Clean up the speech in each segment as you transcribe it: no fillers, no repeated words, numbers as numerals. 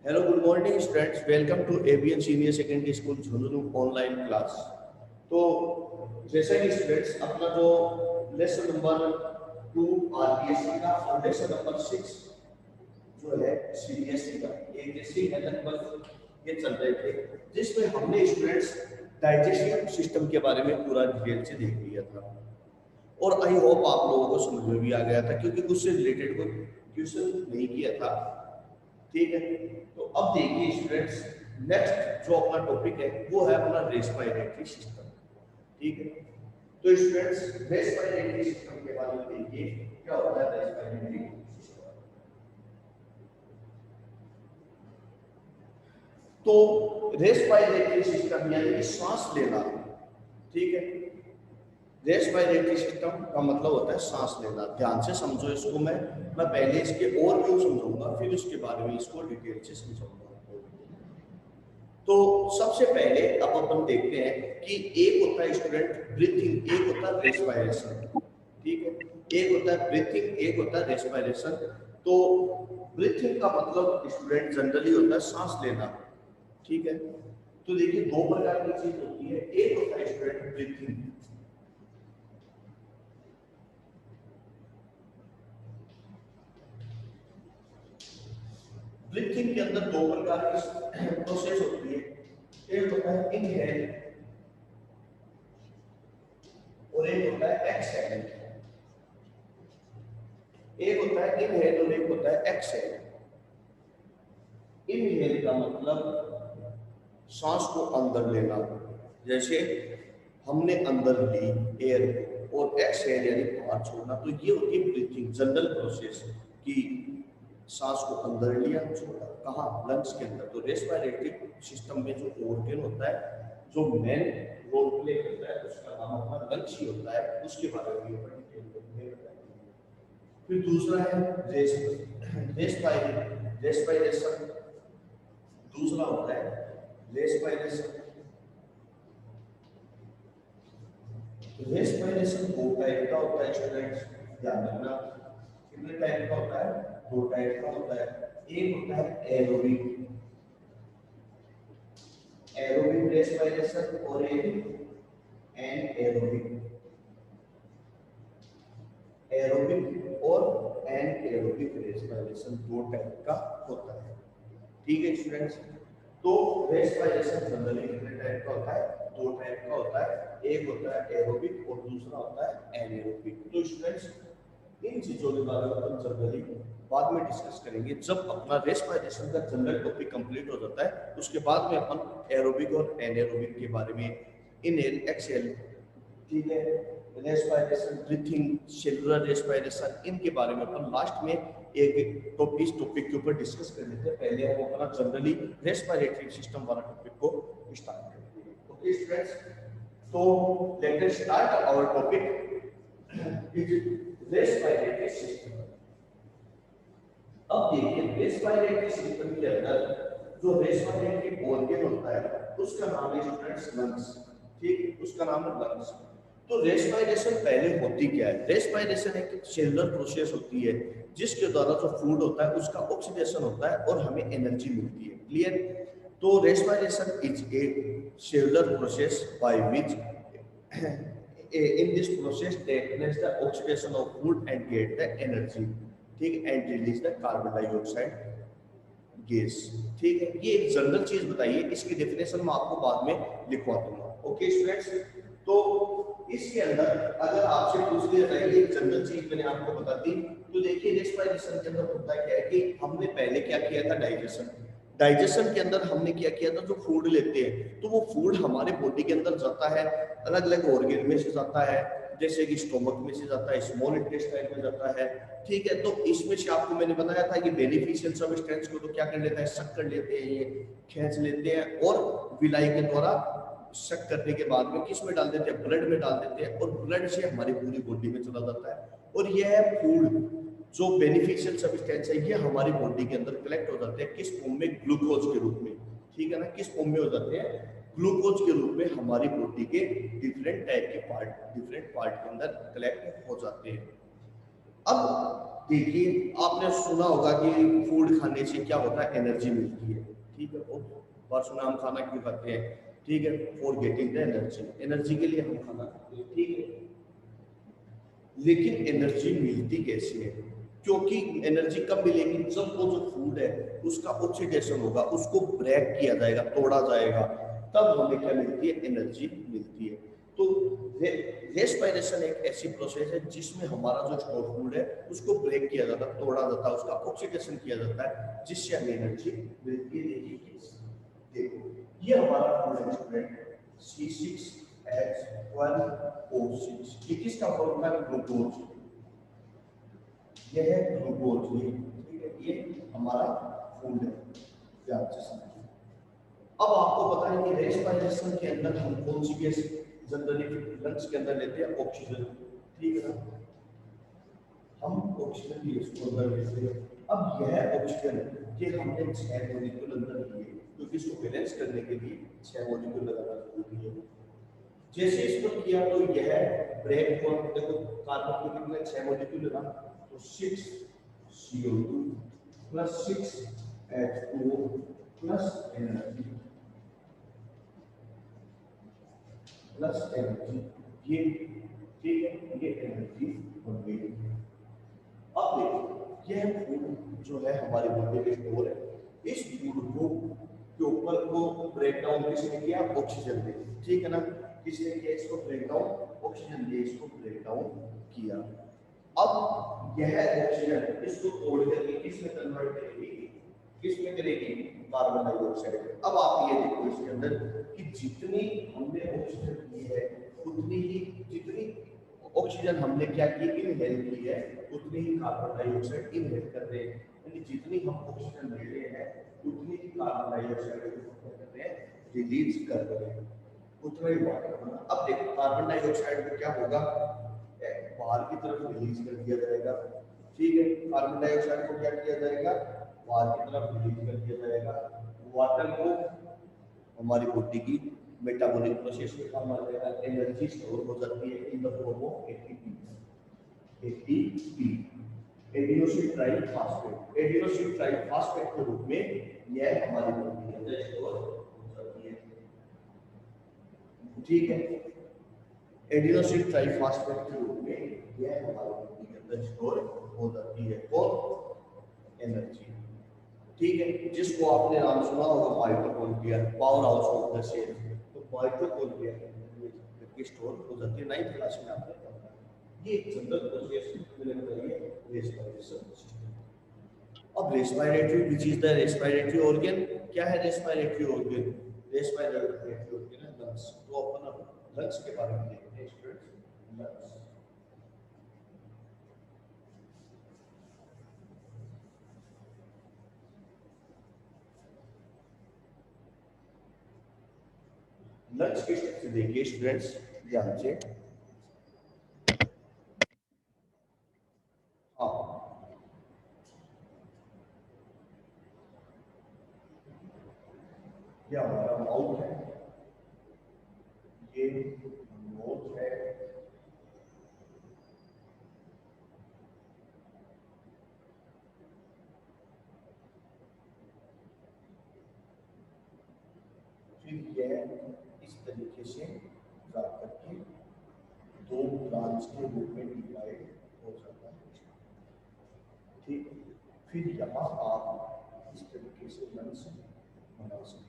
Hello good morning students, welcome to ABN senior secondary school Jhunjhunu online class. तो जैसा कि students अपना जो लेसन नंबर 2 आरबीएससी का और लेसन नंबर 6 जो है सीबीएसई का एक जैसे है लगभग ये चल रहे थे, जिसमें हमने स्टूडेंट्स डाइजेस्टिव सिस्टम के बारे में पूरा डिटेल से देख लिया था। और आई होप आप लोगों को समझ में भी आ गया था क्योंकि उससे रिलेटेड कोई क्वेश्चन नहीं किया था। ठीक है, तो अब देखिए स्टूडेंट्स, नेक्स्ट जो अपना टॉपिक है वो है अपना रेस्पिरेटरी सिस्टम। ठीक है, तो स्टूडेंट्स रेस्पिरेटरी सिस्टम के बारे में देखिए क्या होता है रेस्पिरेटरी सिस्टम। तो रेस्पिरेटरी सिस्टम यानी कि सांस लेना। ठीक है, रेस्पिरेटरी सिस्टम का मतलब होता है सांस लेना। ध्यान से समझो इसको। मैं पहले इसके और व्यू समझाऊंगा, फिर उसके बारे में इसको डिटेल से समझाऊंगा। तो सबसे पहले अब अपन देखते हैं कि एक होता है स्टूडेंट ब्रीथिंग, एक होता है रेस्पिरेशन। ठीक है, एक होता है ब्रीथिंग, एक होता है रेस्पिरेशन। तो ब्रीथिंग का मतलब स्टूडेंट जनरली होता है सांस लेना। ठीक है, तो देखिए दो प्रकार की चीज होती है। एक होता है स्टूडेंट ब्रीथिंग। ब्रीथिंग के अंदर दो प्रकार की प्रोसेस होती है। एक होता है इनहेल और एक होता है एक्सहेल। एक होता है इनहेल और एक होता है एक्सहेल। इनहेल का मतलब सांस को अंदर लेना, जैसे हमने अंदर ली एयर को, और एक्सहेल यानी बाहर छोड़ना। तो ये होती है ब्रीथिंग जनरल प्रोसेस कि सांस को अंदर लिया, छोड़ा। कहाँ? लंग्स के अंदर। तो रेस्पिरेटरी सिस्टम में जो ऑर्गन होता है, जो मेन रोल प्ले करता है, उसका नाम अपना लंग्स ही होता है। उसके बारे में भी अपन डिटेल में बताएंगे। फिर दूसरा है रेस्पिरेशन। दूसरा होता है रेस्पिरेशन। रेस्पिरेशन दो टाइप का होता है स्टूडेंट्स, ध्यान रखना। कितने टाइप का होता है? दो टाइप का होता है। एक होता है एरोबिक, एरोबिक रेस्पिरेशन, और एक एनएरोबिक। एरोबिक और एनएरोबिक रेस्पिरेशन दो टाइप का होता है। ठीक है स्टूडेंट्स, तो रेस्पिरेशन जनरली कितने टाइप का होता है? दो टाइप का होता है। एक होता है एरोबिक और दूसरा होता है एनएरोबिक। तो स्टूडेंट्स इन चीजों के बारे में अपन जनरली बाद में डिस्कस करेंगे, जब अपना रेस्पिरेशन का जनरल टॉपिक कंप्लीट हो जाता है। उसके बाद में अपन एरोबिक और एनएरोबिक के बारे में, इनहेल एक्सहेल, ठीक है, रेस्पिरेशन, ब्रीथिंग, सेलुलर रेस्पिरेशन, इनके बारे में अपन लास्ट में एक टॉपिक इस टॉपिक के ऊपर डिस्कस कर लेते हैं। पहले हम अपना जनरली रेस्पिरेटरी सिस्टम वाला टॉपिक को स्टार्ट करते हैं। ओके स्टूडेंट्स, तो let us start our topic is respiratory system. अब देखिए रेस्पिरेटरी सिस्टम के अंदर जो रेस्पिरेटरी ऑर्गन होता है उसका नाम है स्टूडेंट्स लंग्स। ठीक, उसका नाम है लंग्स। तो रेस्पिरेशन पहले होती क्या है? रेस्पिरेशन एक सेलुलर प्रोसेस होती है जिसके द्वारा जो फूड होता है उसका ऑक्सीडेशन होता है और हमें एनर्जी मिलती है। क्लियर? तो respiration is a cellular process by which in this process they place the oxidation of food and get the energy, ठीक, and release the carbon dioxide gas. ठीक है, ये एक जनरल चीज बताइए, इसकी डेफिनेशन मैं आपको बाद में लिखवा दूंगा। ओके स्टूडेंट्स, तो इसके अंदर अगर आपसे पूछ लिया जाए एक जनरल चीज मैंने आपको बता दी, तो देखिए रेस्पिरेशन के अंदर होता क्या है कि हमने पहले क्या किया था? डाइजेशन। डाइजेशन के अंदर हमने क्या किया था? जो फूड लेते हैं तो वो फूड हमारे बॉडी के अंदर जाता है, अलग अलग ऑर्गन में से जाता है, जैसे कि स्टोमक में से जाता है, स्मॉल इंटेस्टाइन में जाता है। ठीक है, तो इसमें से आपको मैंने बताया था कि बेनिफिशियल सब्सटेंस को तो क्या कर लेता है? शक कर लेते हैं, ये खींच लेते हैं और विलाई के द्वारा शक करने के बाद में किस में डाल देते हैं? ब्लड में डाल देते हैं, और ब्लड से हमारी पूरी बॉडी में चला जाता है। और यह फूड जो बेनिफिशियल सब्सटेंस है ये हमारी बॉडी के अंदर कलेक्ट हो जाते हैं, किस फॉर्म में? ग्लूकोज के रूप में। ठीक है ना, किस फॉर्म में हो जाते हैं? ग्लूकोज के रूप में हमारी बॉडी के डिफरेंट टाइप के पार्ट, डिफरेंट पार्ट के अंदर कलेक्ट हो जाते हैं। अब देखिए आपने सुना होगा कि फूड खाने से क्या होता है, एनर्जी मिलती है। ठीक है, बहुत बार सुना हम खाना क्यों खाते हैं, ठीक है, for getting the energy, energy के लिए हम खाना खाते हैं, ठीक है। लेकिन एनर्जी मिलती कैसे है, क्योंकि एनर्जी कब मिलेगी, जब वो जो फूड है उसका ऑक्सीडेशन होगा, उसको ब्रेक किया जाएगा, तोड़ा जाएगा, तब हमें क्या मिलती है, एनर्जी मिलती है। तो रेस्पिरेशन एक ऐसी प्रोसेस है जिसमें हमारा जो स्टोर फूड है उसको ब्रेक किया जाता है, तोड़ा जाता है, उसका ऑक्सीडेशन किया जाता है, जिससे हमें एनर्जी मिलती है। देखो ये हमारा फूड है स्टूडेंट, C6H12O6, ये किसका फॉर्मूला है, ग्लूकोज, ये है ग्लूकोज, ये ठीक है, ये हमारा फूड है, ध्यान से समझिए। अब आपको पता है कि रेस्पिरेशन के अंदर हम कौन सी गैस जनरली लंग्स के अंदर लेते हैं, ऑक्सीजन, ठीक है ना, हम ऑक्सीजन गैस को अंदर लेते हैं। अब यह ऑक्सीजन के हमने 6 मॉलिक्यूल अंदर लिए, क्योंकि इसको बैलेंस करने के लिए 6 मॉलिक्यूल लगाना जरूरी है। जैसे इसको किया तो यह ब्रेक हुआ, देखो कार्बन के कितने 6 मॉलिक्यूल है ना, तो 6 CO2 plus 6 H2O plus energy, plus energy, ये ठीक है, ये एनर्जी बन गई। अब देखो यह फूड जो है हमारे बॉडी में स्टोर है, इस फूड को के ऊपर को ब्रेक डाउन किसने किया, ऑक्सीजन ने, ठीक है ना, किसने किया इसको ब्रेक डाउन, ऑक्सीजन ने इसको ब्रेक डाउन किया। अब यह ऑक्सीजन इसको तोड़ करके किसमें कन्वर्ट करेगी, किसमें करेगी, कार्बन डाइऑक्साइड। अब आप ये देखो इसके अंदर कि जितनी हमने ऑक्सीजन की है उतनी ही, जितनी ऑक्सीजन हमने क्या की, इनहेल की है, उतनी ही कार्बन डाइऑक्साइड इनहेल कर रहे हैं, यानी जितनी हम ऑक्सीजन ले रहे हैं उतनी ही कार्बन डाइऑक्साइड को कर रहे हैं, रिलीज कर रहे हैं, उतना ही वाटर बना। अब देखो कार्बन डाइऑक्साइड को क्या होगा, बाहर की तरफ रिलीज कर दिया जाएगा, ठीक है, कार्बन डाइऑक्साइड को क्या किया जाएगा, बाहर की तरफ रिलीज कर दिया जाएगा, वाटर को हमारी बॉडी की मेटाबॉलिक प्रोसेस में काम आ जाएगा, एनर्जी स्टोर हो जाती है in the form of ATP, ATP, adenosine triphosphate, adenosine triphosphate के रूप में यह हमारी बॉडी के अंदर स्टोर हो जाती है, ठीक है, एडिनोसिन ट्राइफॉस्फेट के रूप में यह हमारी बॉडी के अंदर स्टोर हो जाती है और एनर्जी, ठीक है, जिसको आपने नाम सुना होगा mitochondria, power house of the cell, तो माइटोकॉन्ड्रिया की स्टोर हो जाती है, 9th क्लास में आपने पढ़ा है। ये जनरल प्रोसेस मैंने बताई है रेस्पिरेशन सिस्टम। अब respiratory, which is the respiratory organ, क्या है रेस्पिरेटरी ऑर्गन, रेस्पिरेटरी ऑर्गन है लंग्स। तो अपन अब लंग्स के बारे में देखते हैं स्टूडेंट्स, लंग्स, लंग्स के स्ट्रक्चर देखिए स्टूडेंट्स ध्यान से। हाँ, ये हमारा माउथ है, ये नोज है, फिर यह इस तरीके से जा करके दो ब्रांच के रूप में डिवाइड हो जाता है, ठीक है, फिर यहाँ आप इस तरीके से लंग्स बना सकते हैं।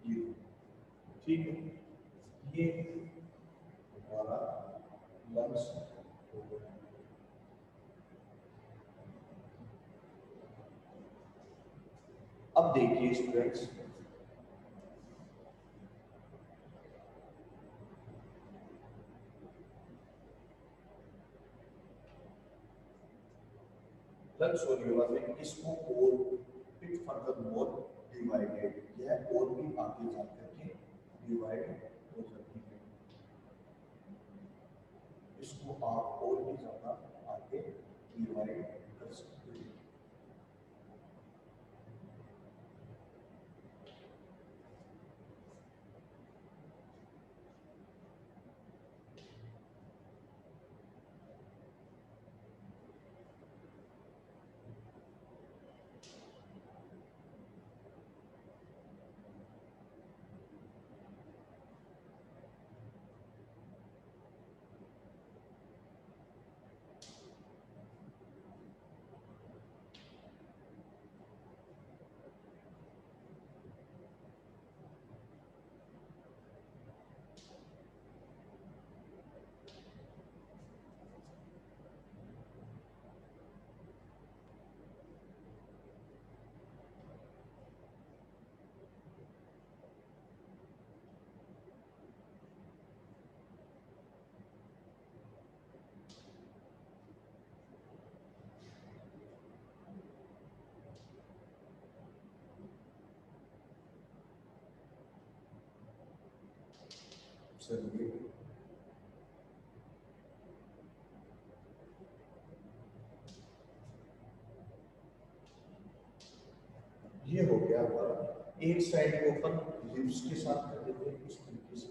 ये ठीक है, ये हमारा लंग्स हो गया। अब देखिए स्टूडेंट्स, लंग्स और लिवर में इसको और बिट फर्दर मोर डिवाइडेड, यह और भी आगे जा करके डिवाइड हो सकती है, इसको आप और भी ज्यादा आगे डिवाइड कर सकते हैं। चलिए ये हो गया हमारा। एक साइड को अपन लिप्स के साथ कर देते हैं इस तरीके से।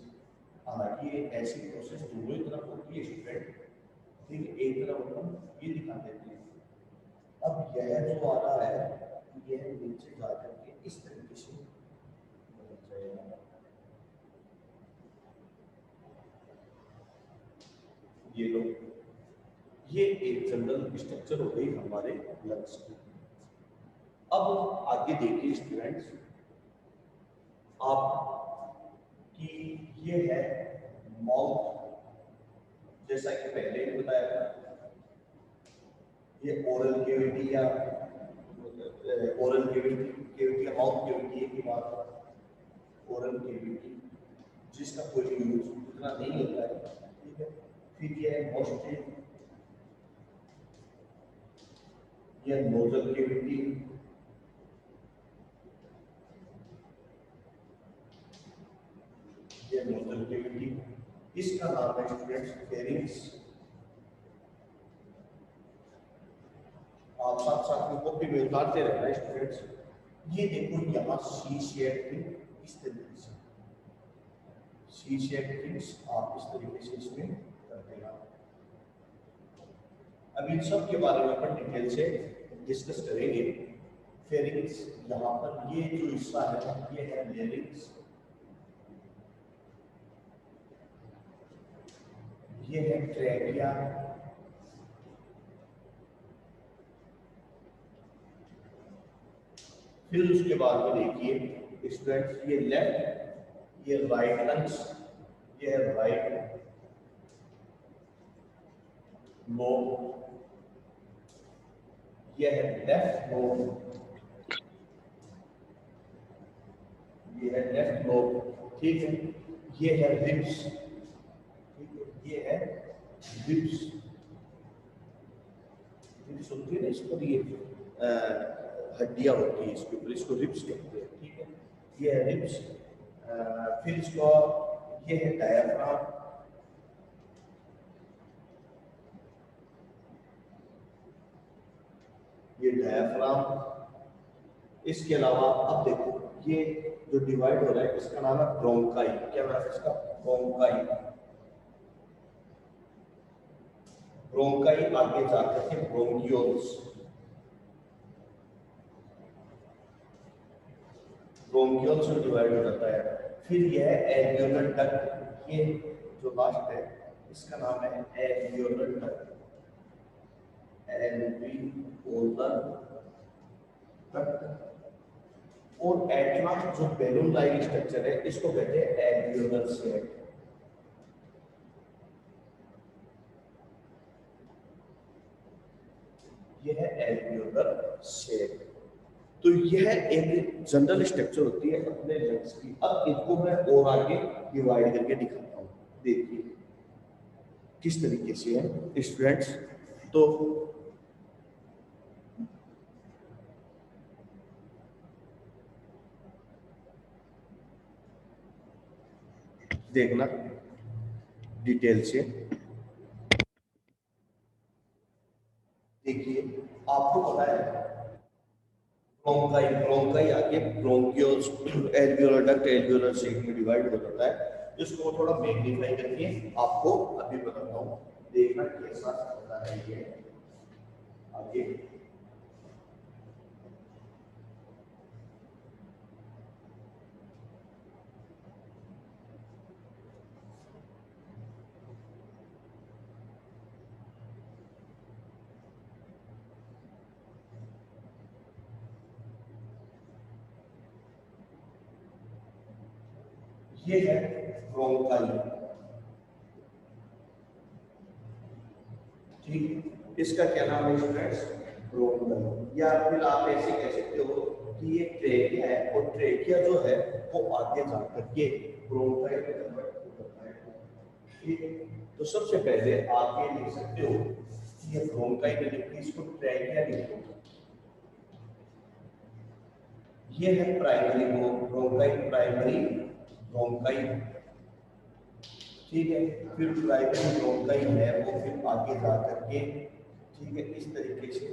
हालांकि ये ऐसी प्रोसेस दोनों ही तरफ होती है स्टूडेंट, ठीक है। एक तरफ अपन ये दिखा देते हैं। अब यह जो आ रहा है यह नीचे जा करके इस तरीके से बदल जाएगा। ये लो, ये एक जनरल स्ट्रक्चर हो गई हमारे लंग्स की। अब आगे देखिए स्टूडेंट्स, आप कि ये है माउथ, जैसा कि पहले ही बताया था। ये ओरल कैविटी या माउथ कैविटी की बात, ओरल कैविटी जिसका कोई यूज उतना नहीं होता है, ठीक है। फिर ये है नोस्ट्रिल, ये नोजल कैविटी, ये नोजल कैविटी, इसका नाम है स्टूडेंट्स फेरिंग्स। आप साथ साथ में कॉपी में उतारते रहना स्टूडेंट्स। ये देखो यहाँ सी शेप में इस तरीके से, सी शेप थिंग्स आप इस तरीके से इसमें कर देना। अब इन सब के बारे में अपन डिटेल से डिस्कस करेंगे। फेरिंग्स, यहाँ पर ये जो हिस्सा है ये है लेरिंग्स, ये है ट्रैकिया, फिर उसके बाद में देखिए स्टूडेंट्स ये लेफ्ट, ये राइट लंग्स, ये है राइट लोब, ये है लेफ्ट लोब, ये है लेफ्ट लोब, ठीक है। ये है रिब्स, ठीक है, ये है रिब्स, रिब्स होती है ना इस पर, ये हड्डियां होती है इसके ऊपर, इसको रिब्स कहते हैं, ठीक है। ये है रिब्स। फिर इसको ये है डायफ्राम, ये डायफ्राम। इसके अलावा अब देखो ये जो डिवाइड हो रहा है इसका नाम है ब्रोंकाई। क्या नाम है इसका? ब्रोंकाई। ब्रोंकाई आगे जाकर के ब्रोंकियोल्स, ब्रोंकियोल्स में डिवाइड हो जाता है। फिर यह है एल्वियोलर डक्ट, ये जो लास्ट है इसका नाम है एल्वियोलर डक्ट, एल्वियोलर डक्ट। और एटलास जो बैलून लाइक स्ट्रक्चर है इसको कहते हैं एल्वियोलर सेट। यह है एल्वियोलर सेट। तो यह एक जनरल स्ट्रक्चर होती है अपने लंग्स की। अब इनको मैं और आगे डिवाइड करके दिखाता हूँ, देखिए किस तरीके से है स्टूडेंट्स। तो देखना डिटेल से, देखिए आपको पता है ब्रोंकाई, ब्रोंकाई आगे bronchioles, alveolar duct alveolar set में डिवाइड हो जाता है। इसको थोड़ा मैग्नीफाई करके आपको अभी बताता हूँ, देखना कैसा होता है ये आगे। ये है ब्रोंकाई, ठीक। इसका क्या नाम है स्टूडेंट्स? ब्रोंकाई। या फिर आप ऐसे कह सकते हो कि ये ट्रेकिया है, और ट्रेकिया जो है वो आगे जाकर के ब्रोंकाई में कन्वर्ट हो जाता है, ठीक। तो सबसे पहले आप ये लिख सकते हो कि ये ब्रोंकाई में लिख के इसको ट्रेकिया लिखो। ये है प्राइमरी ब्रोंकाई, प्राइमरी ब्रोंकाई, ठीक है। फिर प्राइमरी ब्रोंकाई है वो फिर आगे जा करके, ठीक है, इस तरीके से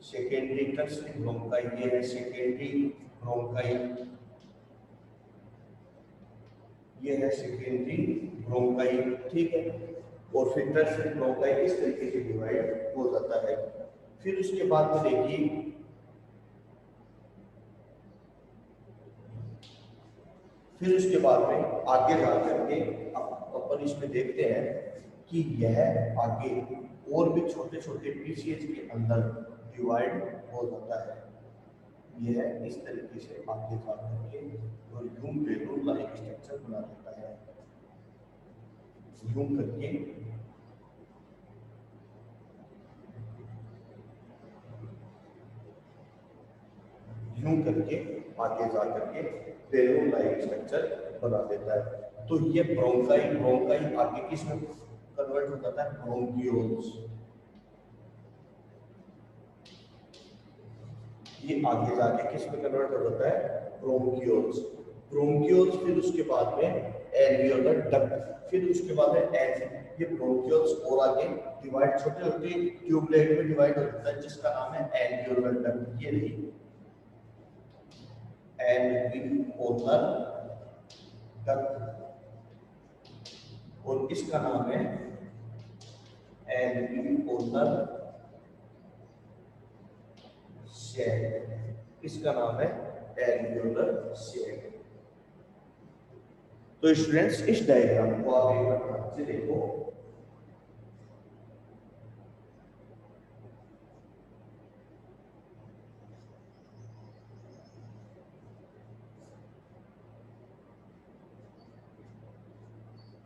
सेकेंडरी टर्सरी ब्रोंकाई, ये है सेकेंडरी ब्रोंकाई, ये है सेकेंडरी ब्रोंकाई, ठीक है। और फिर टर्सरी ब्रोंकाई इस तरीके से डिवाइड हो जाता है। फिर उसके बाद में देखिए, फिर उसके बाद में आगे जा करके अपन इसमें देखते हैं कि यह आगे और भी छोटे छोटे पीसीएच के अंदर डिवाइड हो जाता है। यह इस तरीके से आगे जा करके और यूं बेलून लाइक स्ट्रक्चर बना देता है, यूं करके यूं करके आगे जा करके बेलून लाइक स्ट्रक्चर बना देता है। तो ये ब्रोंकाई, ब्रोंकाई आगे किस में कन्वर्ट हो जाता है, ब्रोंकियोल्स। ये आगे जाके किस में कन्वर्ट हो जाता है, ब्रोंकियोल्स। ब्रोंकियोल्स फिर उसके बाद में एल्वियोलर डक्ट, फिर उसके बाद में ये ब्रोंकियोल्स और आगे डिवाइड छोटे छोटे ट्यूबलेट में डिवाइड हो जाता है जिसका नाम है एल्वियोलर डक्ट। ये रही एल्वियोलर डक्ट और इसका नाम है एल्वियोलर शैक, इसका नाम है एल्वियोलर शैक। तो स्टूडेंट्स इस डायग्राम को आप एक बार ध्यान से देखो।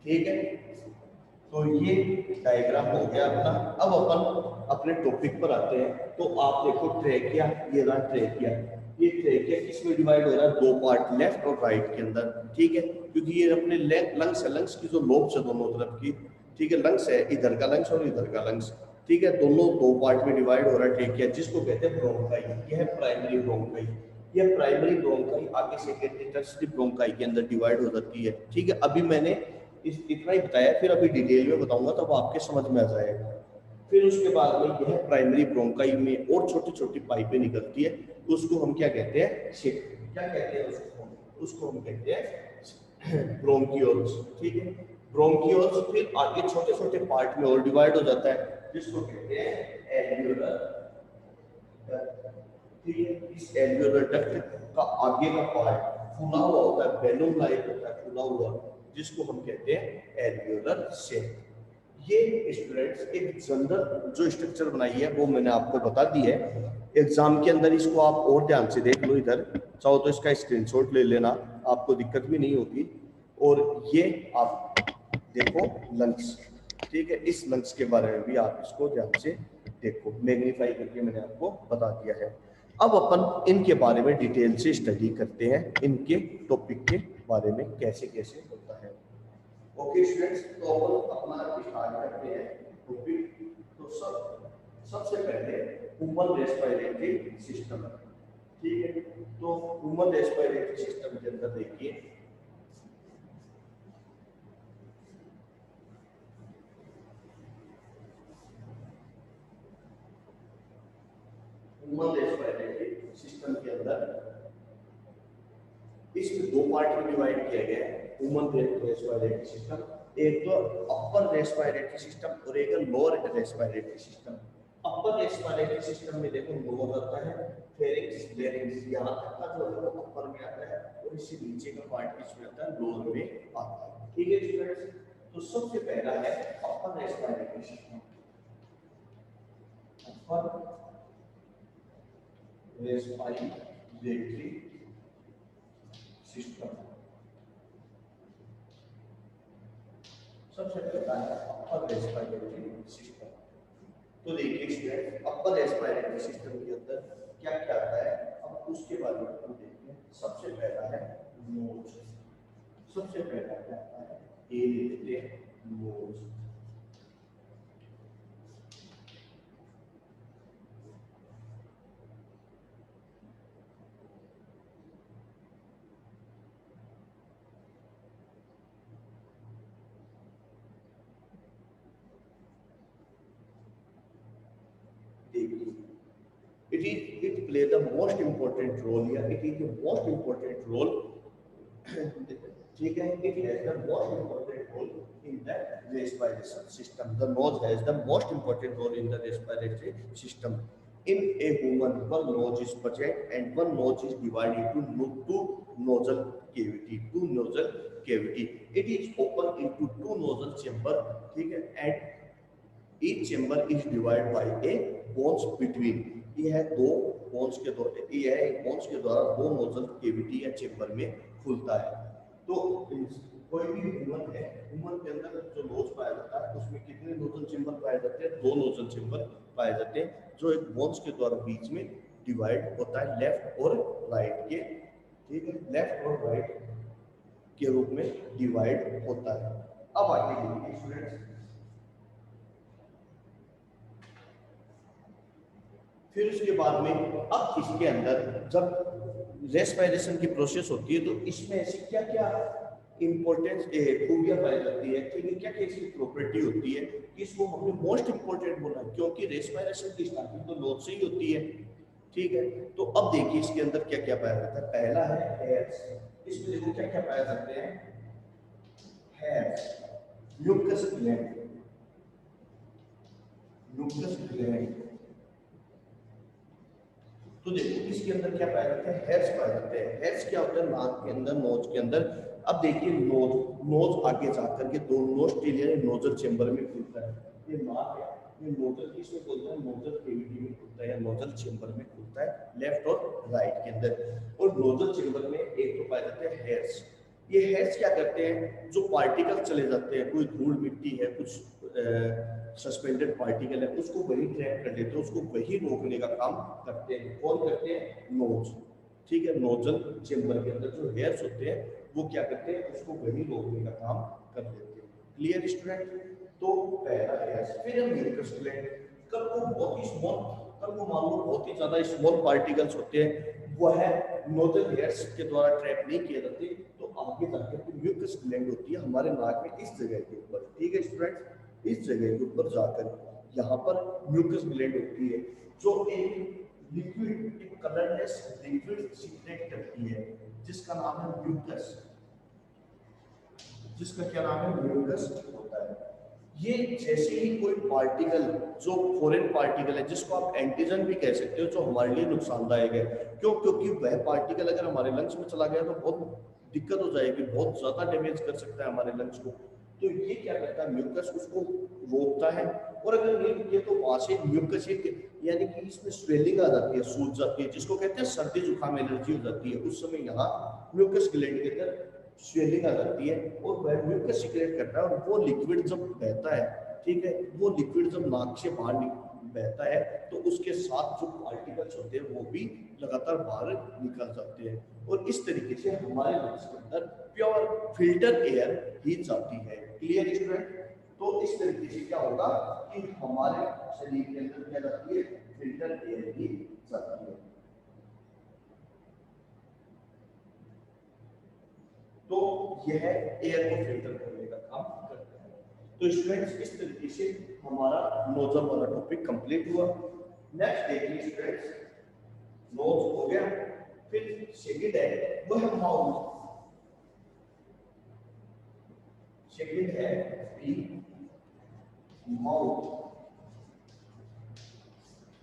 ठीक है, तो ये डायग्राम हो गया अपना। अब अपन अपने टॉपिक पर आते हैं। तो आप देखो ट्रेकिया, ये रहा ट्रेकिया। ये ट्रेकिया किस में डिवाइड हो रहा है, दो पार्ट, लेफ्ट और राइट के अंदर, ठीक है। क्योंकि ये अपने लंग्स है, लंग्स की जो लोब्स है दोनों तरफ की, ठीक है, लंग्स है, इधर का लंग्स और इधर का लंग्स, ठीक है, दोनों दो पार्ट में डिवाइड हो रहा है ट्रेकिया, जिसको कहते हैं ब्रोंकाई। यह है प्राइमरी ब्रोंकाई। यह प्राइमरी ब्रोंकाई आगे सेकेंडरी टर्सरी ब्रोंकाई के अंदर डिवाइड हो जाती है, ठीक है। अभी मैंने इतना ही बताया, फिर अभी डिटेल में बताऊंगा तब आपके समझ में आ जाएगा। फिर उसके बाद में यह प्राइमरी ब्रोंकाई में और छोटी छोटी पाइपें निकलती है, उसको हम क्या कहते हैं, क्या कहते हैं उसको हम कहते हैं ब्रोंकियोल्स, ठीक है। ब्रोंकियोल्स फिर आगे छोटे छोटे पार्ट में और डिवाइड हो जाता है जिसको कहते हैं एल्वियोलर डक्ट, ठीक है। इस एल्वियोलर डक्ट का आगे का पार्ट फूला हुआ होता है, बैलून लाइक होता है, फूला हुआ, जिसको हम कहते हैं एल्वियोलर शैक। ये स्टूडेंट्स एक जनरल जो स्ट्रक्चर बनाई है वो मैंने आपको बता दी है। एग्जाम के अंदर इसको आप और ध्यान से देख लो, इधर चाहो तो इसका स्क्रीनशॉट ले लेना, आपको दिक्कत भी नहीं होगी। और ये आप देखो लंग्स, ठीक है, इस लंग्स के बारे में भी आप इसको ध्यान से देखो, मैग्नीफाई करके मैंने आपको बता दिया है। अब अपन इनके बारे में डिटेल से स्टडी करते हैं, इनके टॉपिक के बारे में कैसे कैसे होता है। ओके स्टूडेंट्स, तो अपन अपना स्टार्ट करते हैं टॉपिक। तो सबसे पहले ह्यूमन रेस्पिरेटरी सिस्टम, ठीक है। तो ह्यूमन रेस्पिरेटरी सिस्टम के अंदर देखिए, ह्यूमन रेस्पिरेटरी सिस्टम के अंदर इसमें दो पार्ट में डिवाइड किया गया है ह्यूमन रेस्पिरेटरी सिस्टम। एक तो अपर रेस्पिरेटरी सिस्टम और एक lower respiratory system. Upper respiratory system में देखो लोअर आता है, फेरिंक्स, लैरिंक्स, यहाँ तक का जो है वो अपर में आता है और इससे नीचे का पार्ट किसमें आता है, लोअर में आता है, ठीक है स्टूडेंट्स। तो सबसे पहला है upper respiratory system, upper respiratory system. सबसे पहला है अपर रेस्पिरेटरी सिस्टम। तो देखिए स्टूडेंट, अपर रेस्पिरेटरी सिस्टम के अंदर क्या क्या आता है, अब उसके बारे में हम देखते हैं। सबसे पहला है नोज, सबसे पहला क्या आता है, ए लेते हैं nose. Play the most important role, या it is the most important role, ठीक है, it has the most important role in the respiration system, the nose has the most important role in the respiratory system. In a human, one nose is present and one nose is divided into two nasal cavity. Two nasal cavity. It is open into two nasal chamber. ठीक है, and each chamber is divided by a bones between. ये है दो bones के द्वारा, ये है bones के द्वारा दो nasal cavity या chamber में खुलता है. तो कोई भी ह्यूमन है, ह्यूमन के अंदर जो नोज पाया जाता है उसमें कितने नोजल चेंबर पाए जाते हैं? दो नोजल चेंबर पाए जाते हैं, जो एक बोन्स के द्वारा बीच में डिवाइड होता है लेफ्ट और राइट के, ठीक है, लेफ्ट और राइट के रूप में डिवाइड होता है. अब आगे देखिए स्टूडेंट्स, फिर उसके बाद में अब इसके अंदर जब रेस्पिरेशन की प्रोसेस होती है तो इसमें ऐसी क्या क्या इंपॉर्टेंस खूबियां पाई जाती है, ठीक है, क्या क्या इसकी प्रॉपर्टी होती है कि इसको हमने मोस्ट इंपॉर्टेंट बोला, क्योंकि रेस्पिरेशन की स्टार्टिंग तो नोज से ही होती है. ठीक है, तो अब देखिए इसके अंदर क्या क्या पाया जाता है. पहला है हेयर्स. इसमें देखो क्या क्या पाए जाते हैं. Hairs, mucus gland, mucus gland. तो देखो इसके अंदर क्या पाया जाता है. हेयर्स पाए जाते हैं. हेयर्स क्या होता है? नाक के अंदर, नोज के अंदर. अब देखिए नोज, नोज आगे जाकर के दो नोस्ट्रियल नोजल चेंबर में खुलता है. ये नाक है, ये नोजल किसमें खुलता है? नोजल कैविटी में खुलता है या नोजल चेंबर में खुलता है, लेफ्ट और राइट के अंदर. और नोजल चेंबर में एक तो पाए जाते हैं हेयर्स. ये हेयर्स क्या करते हैं? जो पार्टिकल चले जाते हैं, कोई धूल मिट्टी है, कुछ सस्पेंडेड पार्टिकल है, उसको वही ट्रैप कर लेते हैं, उसको वही रोकने का काम करते हैं. कौन करते हैं? नोज. ठीक है, नोजल चेंबर के अंदर जो हेयर्स होते हैं वो क्या करते हैं? उसको वही रोकने का काम कर देते हैं. Clear student? तो पहला हेयर्स. फिर म्यूकस ग्लैंड. कब वो बहुत ही स्मॉल, कब वो मान लो बहुत ही ज्यादा स्मॉल पार्टिकल्स होते हैं, वो है नोजल हेयर्स के द्वारा ट्रैप नहीं किए जाते, तो आगे जाकर म्यूकस ग्लैंड होती है हमारे नाक में इस जगह के ऊपर. ठीक है स्टूडेंट, इस जगह के ऊपर जाकर यहाँ पर म्यूकस ग्लैंड होती है जो एक लिक्विड, एक कलरलेस लिक्विड सीक्रेट करती है जिसका नाम है म्यूकस. जिसका क्या नाम है? म्यूकस होता है. ये जैसे ही कोई पार्टिकल जो फॉरेन पार्टिकल है, जिसको आप एंटीजन भी कह सकते हो, जो हमारे लिए नुकसानदायक है. क्यों? क्योंकि वह पार्टिकल अगर हमारे लंग्स में चला गया तो बहुत दिक्कत हो जाएगी, बहुत ज्यादा डैमेज कर सकता है हमारे लंग्स को. तो ये क्या करता है? म्यूकस उसको रोकता है. और अगर नहीं रुके तो वहां से म्यूकस यानी कि इसमें स्वेलिंग आ जाती है, सूज जाती है, जिसको कहते हैं सर्दी जुकाम एलर्जी हो जाती है. उस समय यहाँ म्यूकस ग्लैंड के अंदर स्वेलिंग आ जाती है और वह म्यूकस सीक्रेट करता है. और वो लिक्विड जब बहता है, ठीक है, वो लिक्विड जब नाक से बाहर बहता है तो उसके साथ जो पार्टिकल्स होते हैं वो भी लगातार बाहर निकल जाते हैं. और इस तरीके से हमारे लंग्स के अंदर प्योर फिल्टर एयर ही जाती है. Clear student? तो इस तरीके से क्या होगा कि हमारे शरीर के अंदर क्या जाती है? फिल्टर एयर ही जाती है. तो यह एयर को फिल्टर करने का काम करता है. तो स्टूडेंट्स इस तरीके से हमारा नोजल वाला टॉपिक कंप्लीट हुआ. नेक्स्ट देखिए स्टूडेंट्स, नोज हो गया. फिर सेकंड है वो है माउथ. सेकंड है B, mouth.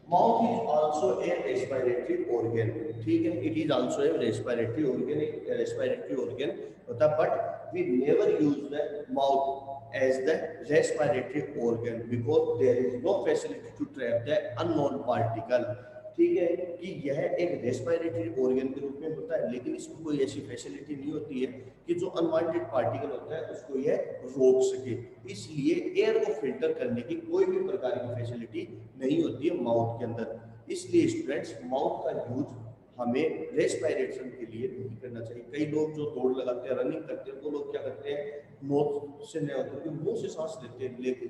Mouth is also a respiratory organ. ठीक है, it is also a respiratory organ. एक रेस्पिरेटरी ऑर्गन होता है, but we never use the mouth as the respiratory organ because there is no facility to trap the unknown particle. ठीक है, कि यह एक रेस्पिरेटरी ऑर्गन के रूप में होता है, लेकिन इसमें कोई ऐसी फैसिलिटी नहीं होती है कि जो अनवांटेड पार्टिकल होता है उसको यह रोक सके. इसलिए एयर को फिल्टर करने की कोई भी प्रकार की फैसिलिटी नहीं होती है माउथ के अंदर. इसलिए स्टूडेंट्स माउथ का यूज हमें रेस्पिरेशन के लिए नहीं करना चाहिए. कई लोग जो दौड़ लगाते हैं, रनिंग करते हैं, वो लोग क्या करते हैं? नोज से नहीं होते कि मुंह से सांस लेते हैं. लेकिन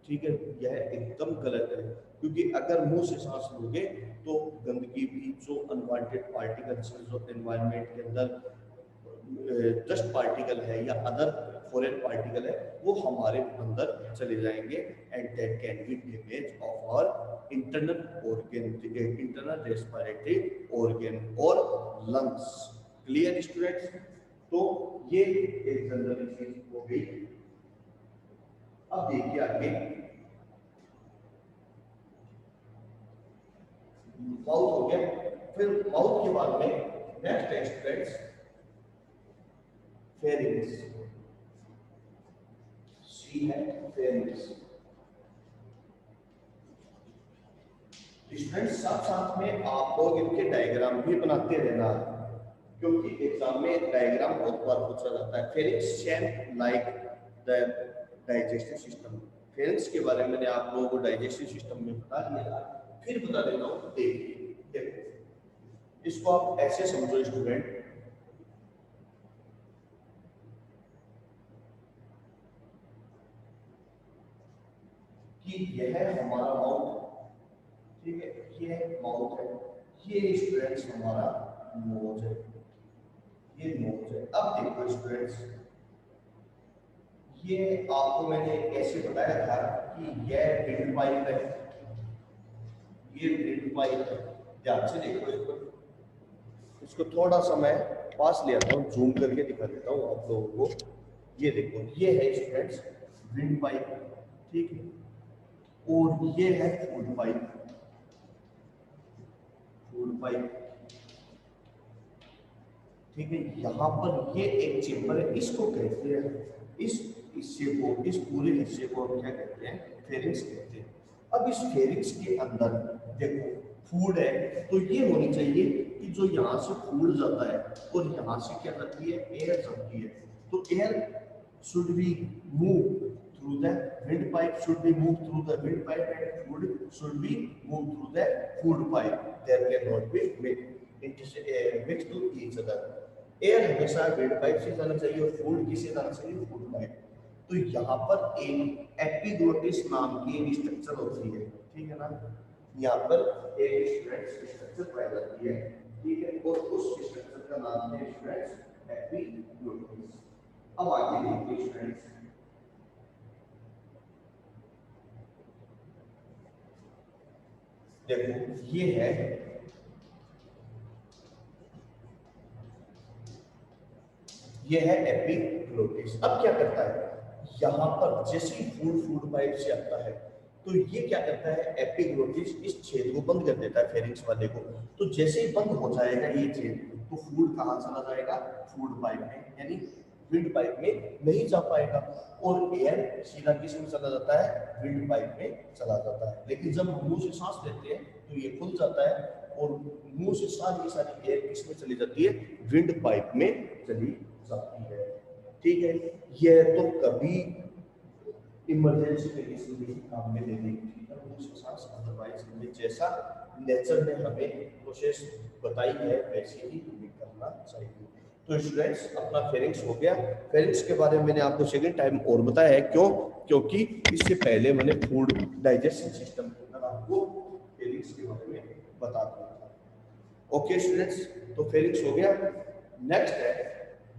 ठीक है, यह एकदम गलत है, क्योंकि अगर मुंह से सांस लोगे तो गंदगी भी, जो अनवांटेड पार्टिकल्स जो एनवायरनमेंट के अंदर डस्ट पार्टिकल है या अदर फॉरेन पार्टिकल है वो हमारे अंदर चले जाएंगे and that can be damage of our internal organ, internal respiratory organ और लंग्स। Clear students? तो ये एक जनरल चीज हो गई। अब देखिए आगे माउथ हो गया, फिर माउथ के बाद में नेक्स्ट है स्टूडेंट्स फेरिंग्स। सी है फेरिंग्स। स्टूडेंट्स साथ साथ में आप लोग इनके डायग्राम भी बनाते रहना, क्योंकि एग्जाम में डायग्राम बहुत बार पूछा जाता है। Pharynx shape like the digestive system. Pharynx के बारे में मैंने आप लोगों को डाइजेस्टिव सिस्टम में बता दिया, फिर बता देता हूँ। देखिए देखो इसको आप ऐसे समझो स्टूडेंट कि यह हमारा माउथ, ठीक है, ये माउथ है, ये स्टूडेंट्स हमारा नोज है, ये नोज है। अब देखो स्टूडेंट्स ये आपको मैंने ऐसे बताया था कि यह विंड पाइप है, ये विंड पाइप है। ध्यान से देखो इसको थोड़ा सा मैं पास ले आता हूँ, जूम करके दिखा देता हूँ आप लोगों को। ये देखो ये है स्टूडेंट्स विंड पाइप, ठीक है, और ये है फूड पाइप, फूड पाइप, ठीक है। यहाँ पर ये एक चेम्बर है, इसको कहते हैं, इस हिस्से को, इस पूरे हिस्से को हम क्या कहते हैं? फेरिंग्स कहते हैं। अब इस फेरिंग्स के अंदर देखो फूड है, तो ये होनी चाहिए कि जो यहाँ से फूड जाता है और यहाँ से क्या जाती है? एयर जाती है। तो air should be moved through the windpipe, should be moved through the windpipe, and food should be moved through the food pipe. There cannot be mixed to each other. Air हमेशा wind pipe से जाना चाहिए और food किससे जाना चाहिए? Food pipe. तो यहाँ पर एक एपिग्लोटिस नाम की एक स्ट्रक्चर होती है, ठीक है ना। यहाँ पर एक स्ट्रक्चर पाई जाती है, ठीक है, और उस स्ट्रक्चर का नाम है स्टूडेंट्स एपिग्लोटिस। अब आगे देखिए स्टूडेंट्स, देखो ये है, ये है एपिग्लोटिस। अब क्या करता है? यहाँ पर जैसे ही फूड पाइप से आता है तो ये क्या करता है? एपिग्लोटिस इस छेद को बंद कर देता है फेरिंग्स वाले को। तो जैसे ही बंद हो जाएगा ये छेद, तो फूड कहाँ चला जाएगा? फूड पाइप में, यानी विंड पाइप में नहीं जा पाएगा, और एयर सीधा किस में चला जाता है? विंड पाइप में चला जाता है। लेकिन जब हम मुंह से सांस लेते हैं तो ये खुल जाता है और मुंह से सारी एयर किस में चली जाती है? विंड पाइप में चली जाती है, ठीक है। यह तो कभी इमरजेंसी कंडीशन में काम में लेने की सांस, अदरवाइज हमें जैसा नेचर ने हमें प्रोसेस बताई है वैसे ही हमें करना चाहिए। तो स्टूडेंट्स अपना फेरिंग्स हो गया। फेरिंग्स के बारे में मैंने आपको सेकंड टाइम और बताया है, क्यों? क्योंकि इससे पहले मैंने फूड डाइजेशन सिस्टम के अंदर आपको फेरिंग्स के बारे में बता दिया था। ओके स्टूडेंट्स, तो फेरिंग्स हो गया। नेक्स्ट है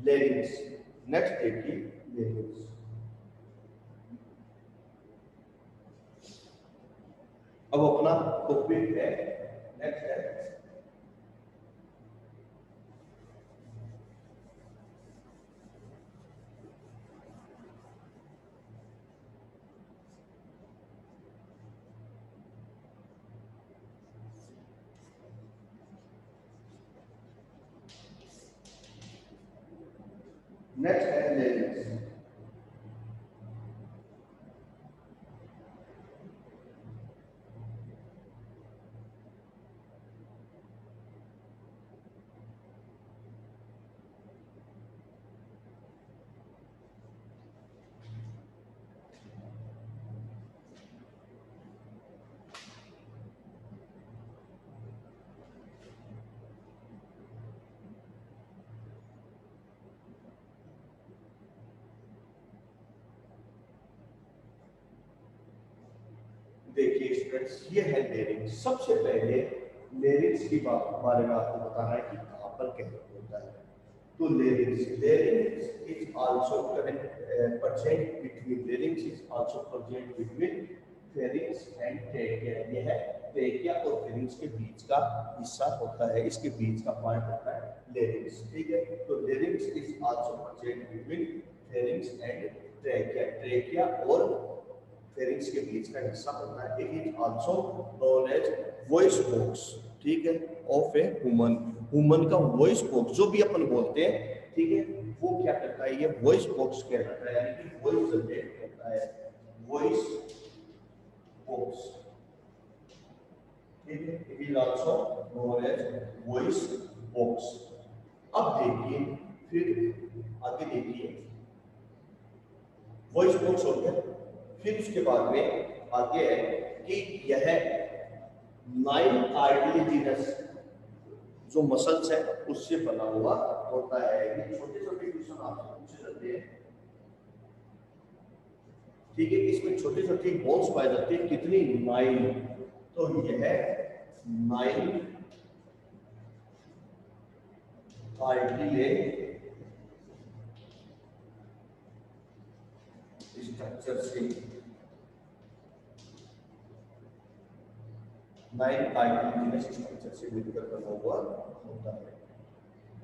लेरिंग्स। नेक्स्ट देखिए लेरिंग्स। अब अपना टॉपिक है, नेक्स्ट है लेरिंग्स। देखिए स्टूडेंट्स ये है लेरिंग्स। सबसे पहले लेरिंग्स की बारे में आपको बताना है कि कहाँ पर क्या होता है। तो larynx is also present between larynx is also present between pharynx and trachea। यह है ट्रेकिया और फेरिंक्स के बीच का हिस्सा होता है, इसके बीच का पार्ट होता है larynx। ठीक है, तो larynx is also present between pharynx and trachea। Trachea और फेरिंक्स के बीच का हिस्सा होता है। It is also known as voice box. ठीक है, ऑफ ए ह्यूमन। ह्यूमन का वॉइस बॉक्स जो भी अपन बोलते हैं, ठीक है, वो क्या करता है, ये वॉइस बॉक्स कहलाता है, यानी कि वॉइस जनरेट करता है, वॉइस बॉक्स। ठीक है, it is also known as voice box. अब देखिए, फिर आगे देखिए, वॉइस बॉक्स हो गया। फिर उसके बाद में आगे है कि यह 9 कार्टिलेजिनस जो मसल्स है उससे बना हुआ होता है। ये छोटे छोटे क्वेश्चन आपसे पूछे जाते हैं। ठीक है, इसमें छोटी छोटी बोन्स पाई जाती है, कितनी 9। तो यह 9 कार्टिलेज स्ट्रक्चर से 9 कार्टिलेजिनस स्ट्रक्चर से मिलकर बना हुआ होता है।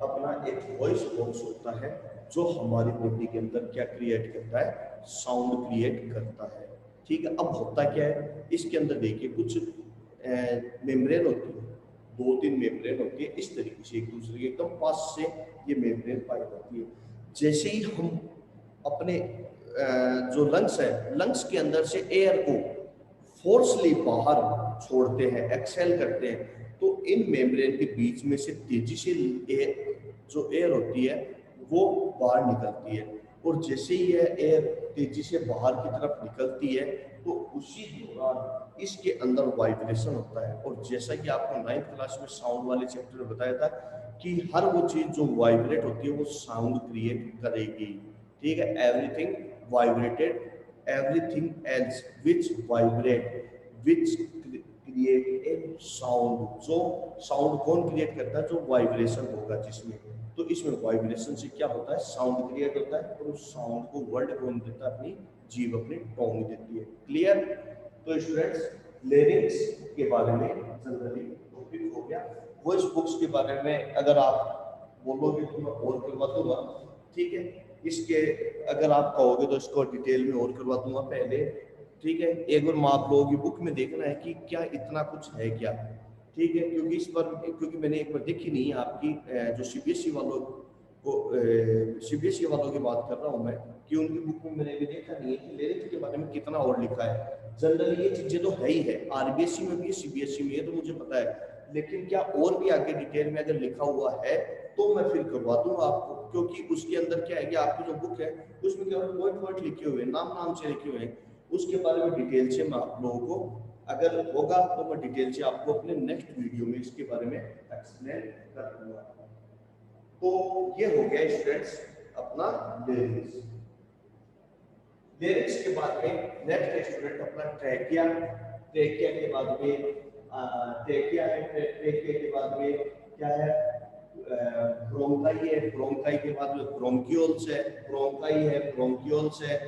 अपना एक वॉइस बॉक्स होता है जो हमारी बॉडी के अंदर क्या क्रिएट करता है, साउंड क्रिएट करता है। ठीक है, अब होता क्या है, इसके अंदर देखिए कुछ मेम्ब्रेन होती है, 2-3 मेम्ब्रेन होती है, इस तरीके से एक दूसरे के एकदम पास से ये मेम्ब्रेन पाई जाती है। जैसे ही हम अपने जो लंग्स है, लंग्स के अंदर से एयर को फोर्सली बाहर छोड़ते हैं, एक्सहेल करते हैं, तो इन मेम्ब्रेन के बीच में से तेजी से जो एयर होती है वो बाहर निकलती है। और जैसे ही यह एयर तेजी से बाहर की तरफ निकलती है तो उसी दौरान इसके अंदर वाइब्रेशन होता है। और जैसा कि आपको 9th क्लास में साउंड वाले चैप्टर में बताया था कि हर वो चीज जो वाइब्रेट होती है वो साउंड क्रिएट करेगी। ठीक है, everything vibrated, everything else which vibrate which create a sound। जो साउंड कौन क्रिएट करता है, जो वाइब्रेशन होगा जिसमें, तो इसमें वाइब्रेशन से क्या होता है, साउंड क्रिएट होता है। और उस साउंड को वर्ड कौन देता है, अपनी जीभ, अपनी टोंग देती है। क्लियर? तो स्टूडेंट्स, लेरिंग्स के बारे में जनरली टॉपिक हो गया। वॉइस बुक्स के बारे में अगर आप बोलोगे तो मैं और करवा दूंगा। ठीक है, इसके अगर आप कहोगे तो इसको डिटेल में और करवा दूंगा पहले। ठीक है, एक बार आप लोगों की बुक में देखना है कि क्या इतना कुछ है क्या। ठीक है, क्योंकि इस पर, क्योंकि मैंने एक बार देखी नहीं है आपकी जो सीबीएसई वालों को, सीबीएसई वालों की बात कर रहा हूँ मैं, कि उनकी बुक में मैंने भी देखा नहीं है कि लिरिक्स के बारे में कितना और लिखा है। जनरली ये चीजें तो है ही है, आरबीएसई में भी, सीबीएसई में, ये तो मुझे पता है, लेकिन क्या और भी आगे डिटेल में अगर लिखा हुआ है तो मैं फिर करवा दूंगा आपको। क्योंकि उसके अंदर क्या है कि आपकी जो बुक है उसमें केवल पॉइंट पॉइंट लिखे हुए हैं, नाम नाम से लिखे हुए हैं, उसके बारे में डिटेल से मैं आप लोगों को, अगर होगा तो मैं डिटेल से आपको अपने नेक्स्ट वीडियो में इसके बारे में एक्सप्लेन कर दूंगा। तो ये हो गया स्टूडेंट्स अपना लिरिक्स। लिरिक्स के बाद में नेक्स्ट स्टूडेंट अपना ट्रैकिया। ट्रैकिया के बाद में ट्रैकिया है, ट्रैकिया के बाद में क्या है, ब्रोंकाई है, ब्रोंकाई के बाद में ब्रोंकियोल्स है, ब्रोंकाई है, ब्रोंकियोल्स है।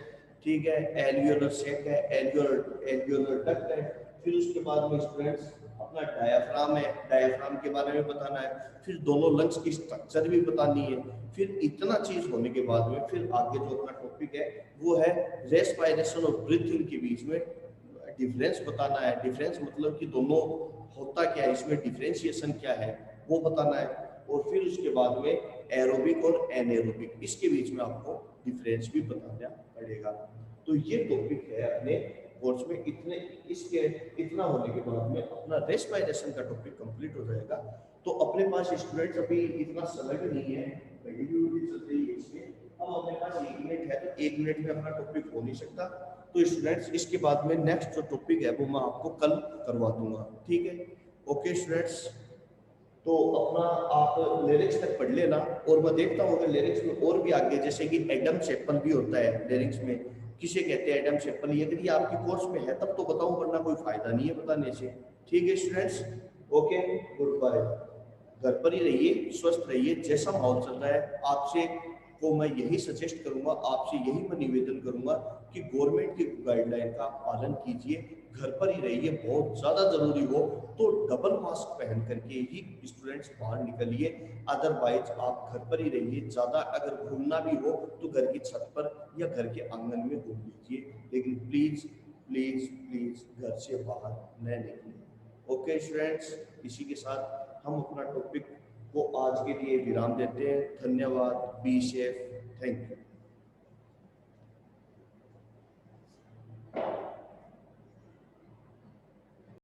ठीक है, एल्वियोलर सेक है, एल्वियोलर डक्ट है। फिर उसके बाद में स्टूडेंट्स अपना डायाफ्राम है, डायाफ्राम के बारे में बताना है। फिर दोनों लंग्स की स्ट्रक्चर भी बतानी है। फिर इतना चीज होने के बाद में फिर आगे जो अपना टॉपिक है वो है रेस्पिरेशन और ब्रीथिंग के बीच में डिफरेंस बताना है। डिफरेंस मतलब कि दोनों होता क्या है, इसमें डिफरेंशिएशन क्या है वो बताना है। और फिर उसके बाद में एरोबिक और एनएरोबिक, इसके बीच में आपको डिफरेंस भी बताना पड़ेगा। तो ये टॉपिक है अपने कोर्स में। इतने इसके इतना होने के बाद में अपना रेस्पिरेशन का टॉपिक कंप्लीट हो जाएगा। तो अपने पास स्टूडेंट्स अभी इतना समय भी नहीं है, चल रही है इसमें। अब अपने पास 1 मिनट है, तो 1 मिनट में अपना टॉपिक हो नहीं सकता। तो स्टूडेंट्स इसके बाद में नेक्स्ट जो टॉपिक है वो मैं आपको कल करवा दूंगा। ठीक है, ओके स्टूडेंट्स। तो अपना आप लिरिक्स तक पढ़ लेना, और मैं देखता हूँ अगर लिरिक्स में और भी आगे, जैसे कि एडम चैपल भी होता है लिरिक्स में, किसे कहते हैं एडम चैपल, ये यदि आपके कोर्स में है तब तो बताऊं, वरना कोई फायदा नहीं है बताने से। ठीक है स्टूडेंट्स, ओके, गुड बाय। घर पर ही रहिए, स्वस्थ रहिए। जैसा माहौल चल रहा है, आपसे को मैं यही सजेस्ट करूंगा, आपसे यही मैं निवेदन करूंगा कि गवर्नमेंट की गाइडलाइन का पालन कीजिए, घर पर ही रहिए। बहुत ज्यादा जरूरी हो तो डबल मास्क पहन करके ही स्टूडेंट्स बाहर निकलिए, अदरवाइज आप घर पर ही रहिए। ज्यादा अगर घूमना भी हो तो घर की छत पर या घर के आंगन में घूम लीजिए, लेकिन प्लीज प्लीज प्लीज घर से बाहर न निकलें। ओके स्टूडेंट्स, इसी के साथ हम अपना टॉपिक को आज के लिए विराम देते हैं। धन्यवाद। Be safe. Thank you.